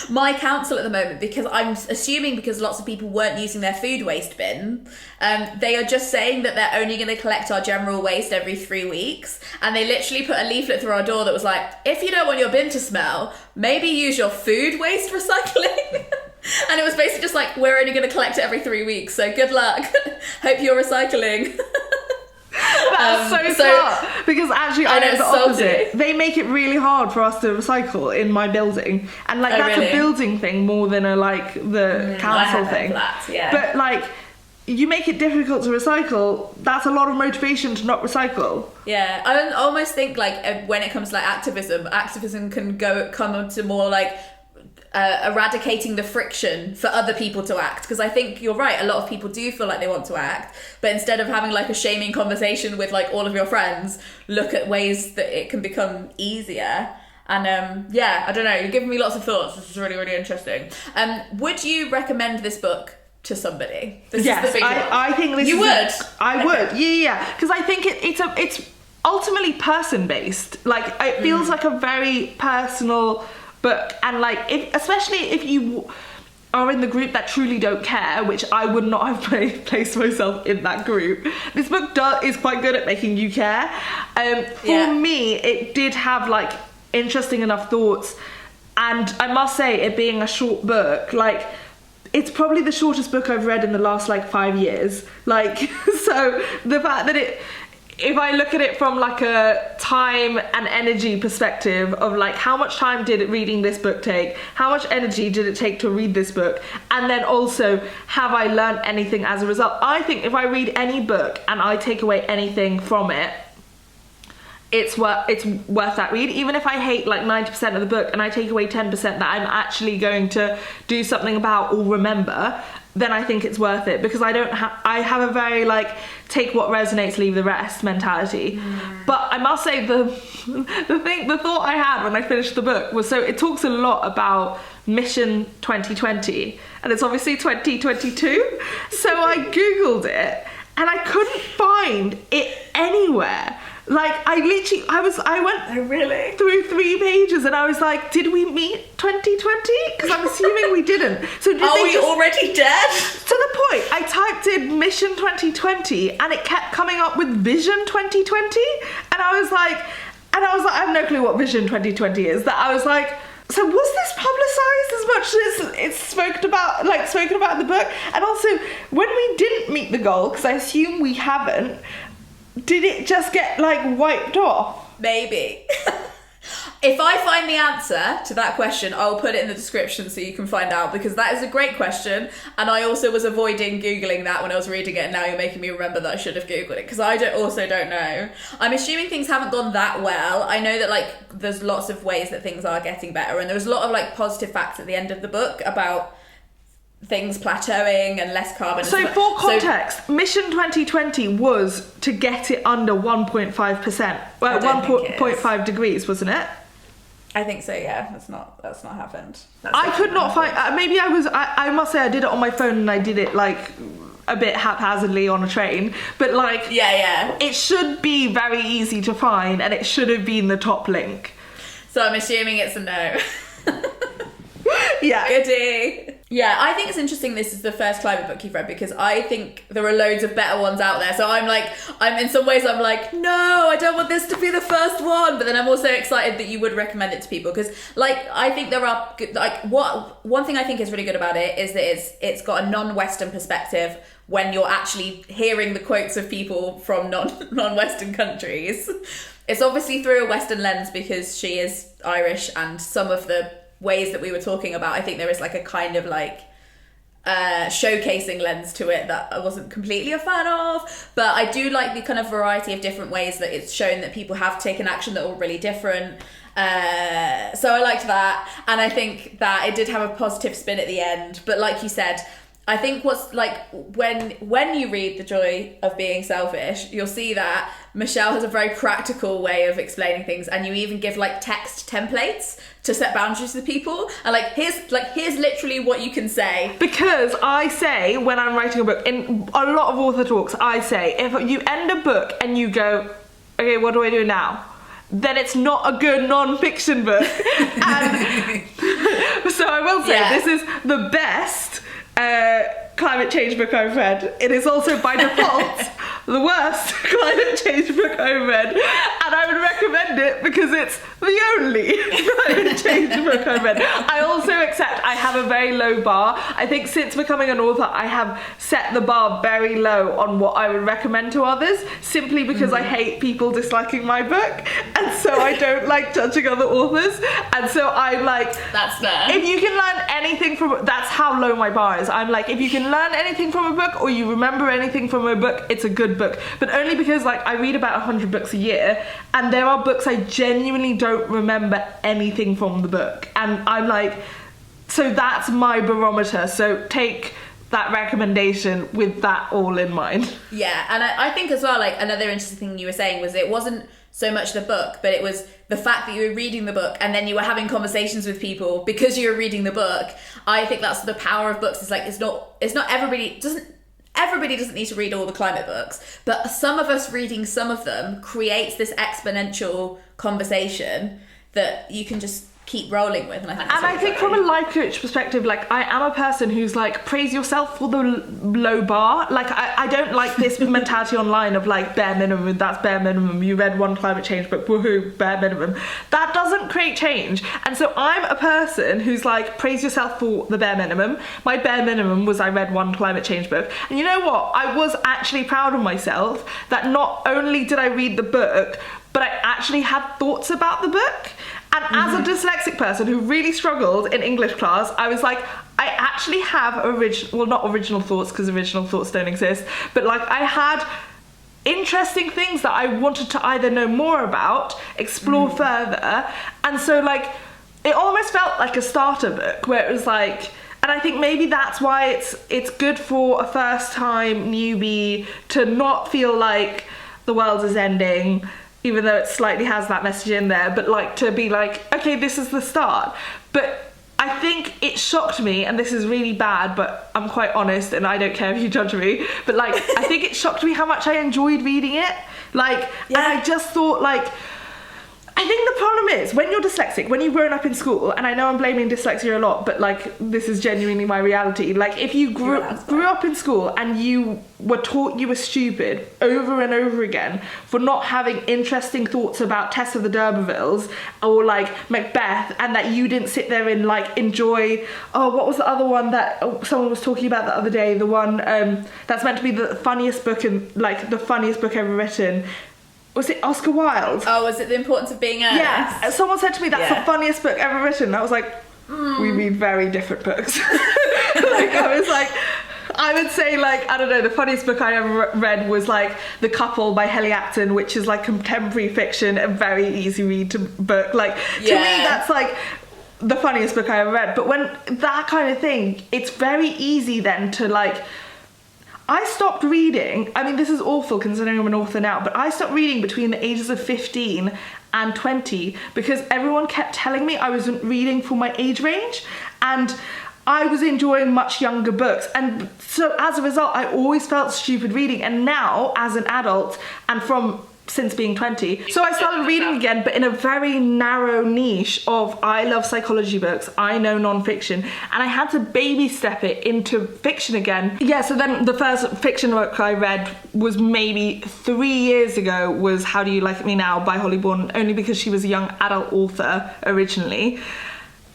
my council at the moment, because I'm assuming because lots of people weren't using their food waste bin, they are just saying that they're only going to collect our general waste every 3 weeks. And they literally put a leaflet through our door that was like, if you don't want your bin to smell, maybe use your food waste recycling. And it was basically just like, we're only going to collect it every 3 weeks, so good luck. Hope you're recycling. That's so smart, because actually I know the opposite. Salty. They make it really hard for us to recycle in my building, and like that's really? A building thing more than a like the council thing. Flats, yeah. But like, you make it difficult to recycle, that's a lot of motivation to not recycle. Yeah, I almost think like when it comes to like activism can come to more like eradicating the friction for other people to act, because I think you're right, a lot of people do feel like they want to act, but instead of having like a shaming conversation with like all of your friends, look at ways that it can become easier. And yeah, I don't know, you're giving me lots of thoughts. This is really, really interesting. Would you recommend this book to somebody? Yes, is the big one. I think this you would. I would, yeah, because I think it's ultimately person based. Like it feels like a very personal book, and like especially if you are in the group that truly don't care, which I would not have placed myself in that group, this book is quite good at making you care. For me, it did have like interesting enough thoughts, and I must say, it being a short book, like it's probably the shortest book I've read in the last like 5 years. Like, so the fact that if I look at it from like a time and energy perspective of like, how much time did reading this book take? How much energy did it take to read this book? And then also, have I learned anything as a result? I think if I read any book and I take away anything from it, it's worth that read. Even if I hate like 90% of the book and I take away 10% that I'm actually going to do something about or remember, then I think it's worth it, because I have a very like take what resonates, leave the rest mentality. But I must say the thought I had when I finished the book was, so it talks a lot about Mission 2020, and it's obviously 2022. So I googled it and I couldn't find it anywhere. Like I went through 3 pages and I was like, did we meet 2020? Because I'm assuming we didn't. So are we already dead? To the point, I typed in Mission 2020 and it kept coming up with Vision 2020, and I was like, I have no clue what Vision 2020 is. That I was like, so was this publicised as much as it's spoken about in the book? And also, when we didn't meet the goal, because I assume we haven't, did it just get like wiped off? Maybe. If I find the answer to that question, I'll put it in the description so you can find out, because that is a great question, and I also was avoiding Googling that when I was reading it, and now you're making me remember that I should have Googled it, because I don't know. I'm assuming things haven't gone that well. I know that like there's lots of ways that things are getting better, and there was a lot of like positive facts at the end of the book about things plateauing and less carbon. So for context, Mission 2020 was to get it under 1.5%. Well, 1.5 degrees, wasn't it? I think so, yeah. That's not happened. I could not find... maybe I must say I did it on my phone, and I did it like a bit haphazardly on a train. But like... Yeah. It should be very easy to find, and it should have been the top link. So I'm assuming it's a no. Yeah. Goodie. Yeah, I think it's interesting this is the first climate book you've read, because I think there are loads of better ones out there. So I'm in some ways I'm like, no, I don't want this to be the first one. But then I'm also excited that you would recommend it to people, because like I think there are good, like one thing I think is really good about it is that it's got a non-Western perspective when you're actually hearing the quotes of people from non-Western countries. It's obviously through a Western lens because she is Irish, and some of the ways that we were talking about, I think there is like a kind of like showcasing lens to it that I wasn't completely a fan of, but I do like the kind of variety of different ways that it's shown that people have taken action that are really different. So I liked that, and I think that it did have a positive spin at the end. But like you said, I think what's like when you read The Joy of Being Selfish, you'll see that Michelle has a very practical way of explaining things, and you even give like text templates to set boundaries with people. And here's literally what you can say. Because I say when I'm writing a book, in a lot of author talks, I say if you end a book and you go, okay, what do I do now? Then it's not a good non-fiction book. And so I will say this is the best climate change book I've read. It is also by default the worst climate change book I've read, and I would recommend it because it's the only climate change book I've read. I also accept I have a very low bar. I think since becoming an author I have set the bar very low on what I would recommend to others, simply because I hate people disliking my book, and so I don't like judging other authors, and so I'm like, that's fair. If you can learn anything from, that's how low my bar is. I'm like, if you can learn anything from a book or you remember anything from a book, it's a good book. But only because like I read about 100 books a year, and there are books I genuinely don't remember anything from the book, and I'm like, so that's my barometer, so take that recommendation with that all in mind. Yeah, and I think as well, like another interesting thing you were saying was it wasn't so much the book, but it was the fact that you were reading the book and then you were having conversations with people because you were reading the book. I think that's the power of books. It's like it's not everybody doesn't need to read all the climate books, but some of us reading some of them creates this exponential conversation that you can just keep rolling with. And I think from a life coach perspective, like I am a person who's like, praise yourself for the low bar. Like I don't like this mentality online of like bare minimum, that's bare minimum, you read one climate change book, woohoo, bare minimum. That doesn't create change. And so I'm a person who's like, praise yourself for the bare minimum. My bare minimum was I read one climate change book, and you know what, I was actually proud of myself that not only did I read the book, but I actually had thoughts about the book. And as a dyslexic person who really struggled in English class, I was like, I actually have not original thoughts, because original thoughts don't exist, but like I had interesting things that I wanted to either know more about, explore further. And so like, it almost felt like a starter book where it was like, and I think maybe that's why it's good for a first time newbie to not feel like the world is ending, even though it slightly has that message in there, but like to be like, okay, this is the start. But I think it shocked me, and this is really bad, but I'm quite honest and I don't care if you judge me, but like, I think it shocked me how much I enjoyed reading it. Like, and I just thought like, I think the problem is when you're dyslexic, when you've grown up in school, and I know I'm blaming dyslexia a lot, but like this is genuinely my reality. Like if you grew up in school and you were taught you were stupid over and over again for not having interesting thoughts about Tess of the D'Urbervilles or like Macbeth, and that you didn't sit there and like enjoy, what was the other one that someone was talking about the other day, the one that's meant to be the funniest book and like the funniest book ever written. Was it Oscar Wilde? Oh, was it The Importance of Being Earnest? Yeah, someone said to me that's the funniest book ever written. I was like, we read very different books. Like I was like, I would say like, I don't know, the funniest book I ever read was like The Couple by Helly Acton, which is like contemporary fiction, a very easy read to book. Like to me that's like the funniest book I ever read. But when that kind of thing, it's very easy then to like, I stopped reading, I mean this is awful considering I'm an author now, but I stopped reading between the ages of 15 and 20 because everyone kept telling me I wasn't reading for my age range, and I was enjoying much younger books, and so as a result I always felt stupid reading. And now as an adult and from since being 20. So I started reading again, but in a very narrow niche of I love psychology books, I know non-fiction, and I had to baby step it into fiction again. Yeah, so then the first fiction book I read was maybe 3 years ago, was How Do You Like Me Now by Holly Bourne, only because she was a young adult author originally.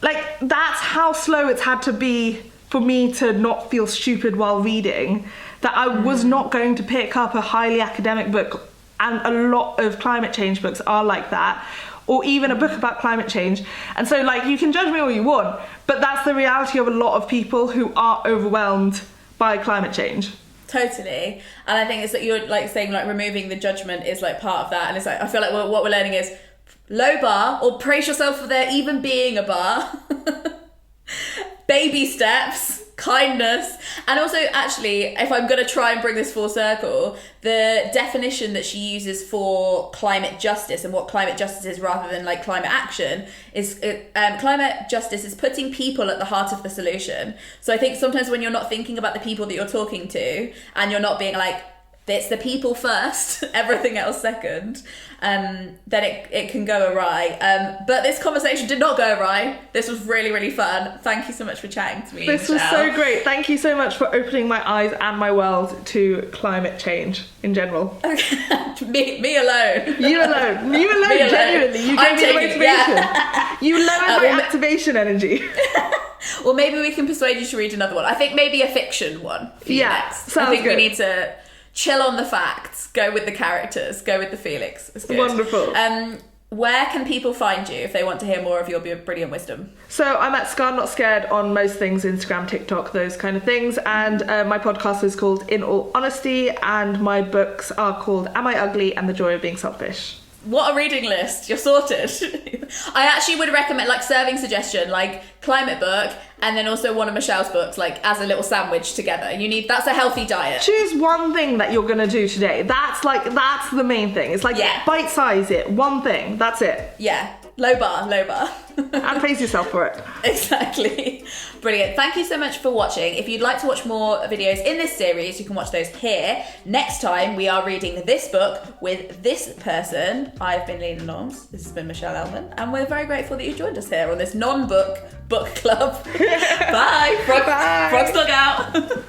Like, that's how slow it's had to be for me to not feel stupid while reading, that I was not going to pick up a highly academic book. And a lot of climate change books are like that, or even a book about climate change. And so, like, you can judge me all you want, but that's the reality of a lot of people who are overwhelmed by climate change. Totally. And I think it's that you're like saying, like, removing the judgment is like part of that. And it's like, I feel like what we're learning is low bar, or praise yourself for there even being a bar. Baby steps, kindness. And also, actually, if I'm going to try and bring this full circle, the definition that she uses for climate justice and what climate justice is rather than like climate action is climate justice is putting people at the heart of the solution. So I think sometimes when you're not thinking about the people that you're talking to, and you're not being like, it's the people first, everything else second, then it can go awry. But this conversation did not go awry. This was really, really fun. Thank you so much for chatting to me. This was so great. Thank you so much for opening my eyes and my world to climate change in general. Okay. me alone. You alone. You alone, Me alone. Genuinely. You gave me the motivation. Yeah. You lowered my activation energy. Well, maybe we can persuade you to read another one. I think maybe a fiction one for you next. Sounds I think good. we need to chill on the facts, go with the characters, go with the Felix. It's good. Wonderful. Where can people find you if they want to hear more of your brilliant wisdom? So I'm at Scarred Not Scared on most things, Instagram, TikTok, those kind of things. And my podcast is called In All Honesty, and my books are called Am I Ugly and The Joy of Being Selfish. What a reading list. You're sorted. I actually would recommend, like, serving suggestion, like climate book, and then also one of Michelle's books, like as a little sandwich together. That's a healthy diet. Choose one thing that you're gonna do today. That's the main thing. It's like, bite size it, one thing, that's it. Yeah, low bar. And praise yourself for it. Exactly. Brilliant. Thank you so much for watching. If you'd like to watch more videos in this series, you can watch those here. Next time, we are reading this book with this person. I've been Leena Norms. This has been Michelle Elman. And we're very grateful that you joined us here on this non-book book club. Bye. Bye. Frogs dug out.